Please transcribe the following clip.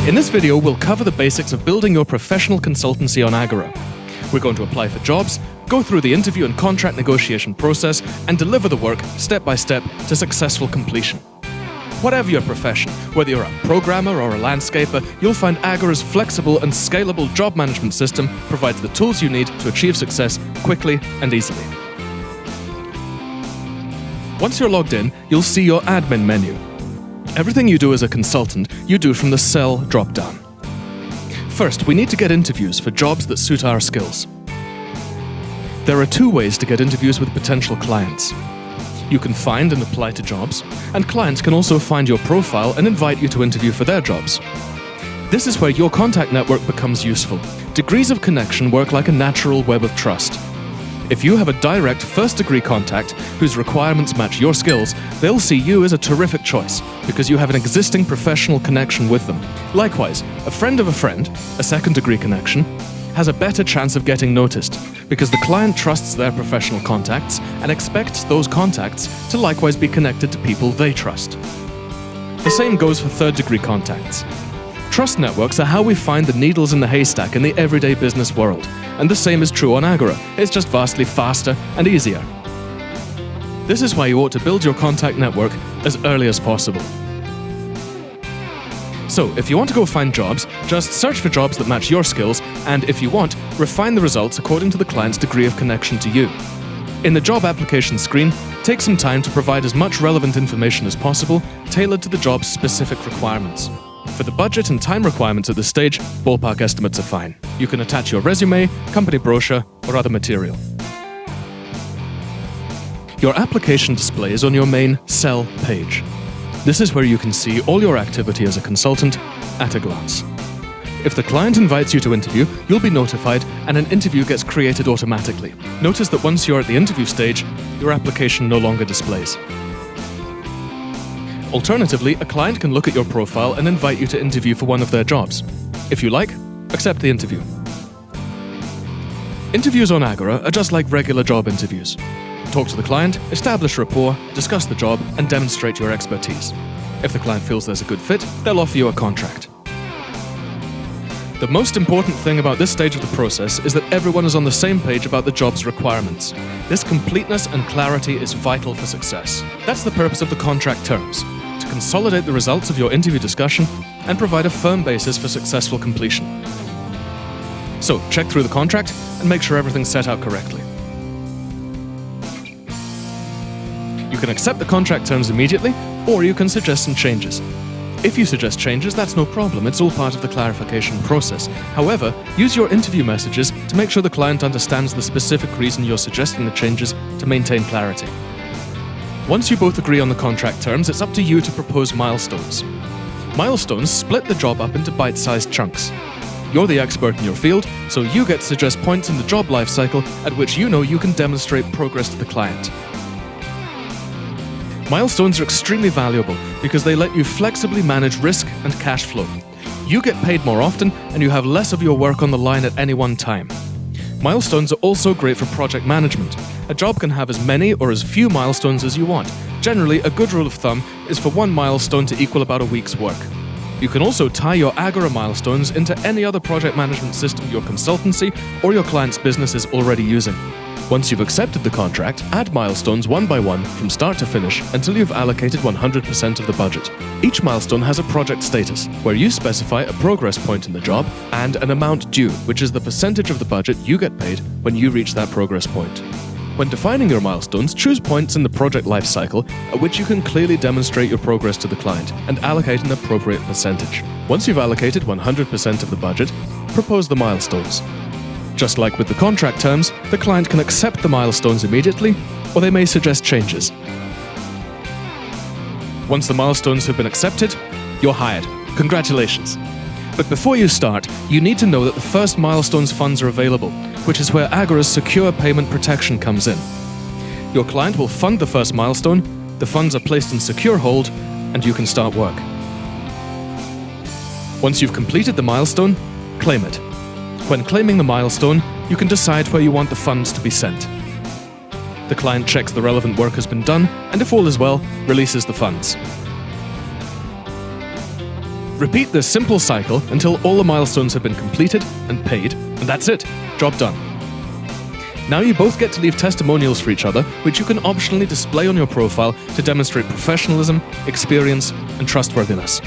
In this video, we'll cover the basics of building your professional consultancy on Aegora. We're going to apply for jobs, go through the interview and contract negotiation process, and deliver the work step by step to successful completion. Whatever your profession, whether you're a programmer or a landscaper, you'll find Aegora's flexible and scalable job management system provides the tools you need to achieve success quickly and easily. Once you're logged in, you'll see your admin menu. Everything you do as a consultant, you do from the Cell drop-down. First, we need to get interviews for jobs that suit our skills. There are two ways to get interviews with potential clients. You can find and apply to jobs, and clients can also find your profile and invite you to interview for their jobs. This is where your contact network becomes useful. Degrees of connection work like a natural web of trust. If you have a direct first-degree contact whose requirements match your skills, they'll see you as a terrific choice because you have an existing professional connection with them. Likewise, a friend of a friend, a second-degree connection, has a better chance of getting noticed because the client trusts their professional contacts and expects those contacts to likewise be connected to people they trust. The same goes for third-degree contacts. Trust networks are how we find the needles in the haystack in the everyday business world, and the same is true on Aegora. It's just vastly faster and easier. This is why you ought to build your contact network as early as possible. So, if you want to go find jobs, just search for jobs that match your skills, and if you want, refine the results according to the client's degree of connection to you. In the job application screen, take some time to provide as much relevant information as possible, tailored to the job's specific requirements. For the budget and time requirements at this stage, ballpark estimates are fine. You can attach your resume, company brochure, or other material. Your application displays on your main Cell page. This is where you can see all your activity as a consultant at a glance. If the client invites you to interview, you'll be notified and an interview gets created automatically. Notice that once you're at the interview stage, your application no longer displays. Alternatively, a client can look at your profile and invite you to interview for one of their jobs. If you like, accept the interview. Interviews on Aegora are just like regular job interviews. Talk to the client, establish rapport, discuss the job, and demonstrate your expertise. If the client feels there's a good fit, they'll offer you a contract. The most important thing about this stage of the process is that everyone is on the same page about the job's requirements. This completeness and clarity is vital for success. That's the purpose of the contract terms, to consolidate the results of your interview discussion and provide a firm basis for successful completion. So, check through the contract and make sure everything's set out correctly. You can accept the contract terms immediately, or you can suggest some changes. If you suggest changes, that's no problem, it's all part of the clarification process. However, use your interview messages to make sure the client understands the specific reason you're suggesting the changes to maintain clarity. Once you both agree on the contract terms, it's up to you to propose milestones. Milestones split the job up into bite-sized chunks. You're the expert in your field, so you get to suggest points in the job lifecycle at which you know you can demonstrate progress to the client. Milestones are extremely valuable because they let you flexibly manage risk and cash flow. You get paid more often and you have less of your work on the line at any one time. Milestones are also great for project management. A job can have as many or as few milestones as you want. Generally, a good rule of thumb is for one milestone to equal about a week's work. You can also tie your Aegora milestones into any other project management system your consultancy or your client's business is already using. Once you've accepted the contract, add milestones one by one from start to finish until you've allocated 100% of the budget. Each milestone has a project status, where you specify a progress point in the job and an amount due, which is the percentage of the budget you get paid when you reach that progress point. When defining your milestones, choose points in the project lifecycle at which you can clearly demonstrate your progress to the client and allocate an appropriate percentage. Once you've allocated 100% of the budget, propose the milestones. Just like with the contract terms, the client can accept the milestones immediately, or they may suggest changes. Once the milestones have been accepted, you're hired. Congratulations! But before you start, you need to know that the first milestones funds are available, which is where Aegora's secure payment protection comes in. Your client will fund the first milestone, the funds are placed in secure hold, and you can start work. Once you've completed the milestone, claim it. When claiming the milestone, you can decide where you want the funds to be sent. The client checks the relevant work has been done, and if all is well, releases the funds. Repeat this simple cycle until all the milestones have been completed and paid, and that's it. Job done. Now you both get to leave testimonials for each other, which you can optionally display on your profile to demonstrate professionalism, experience, and trustworthiness.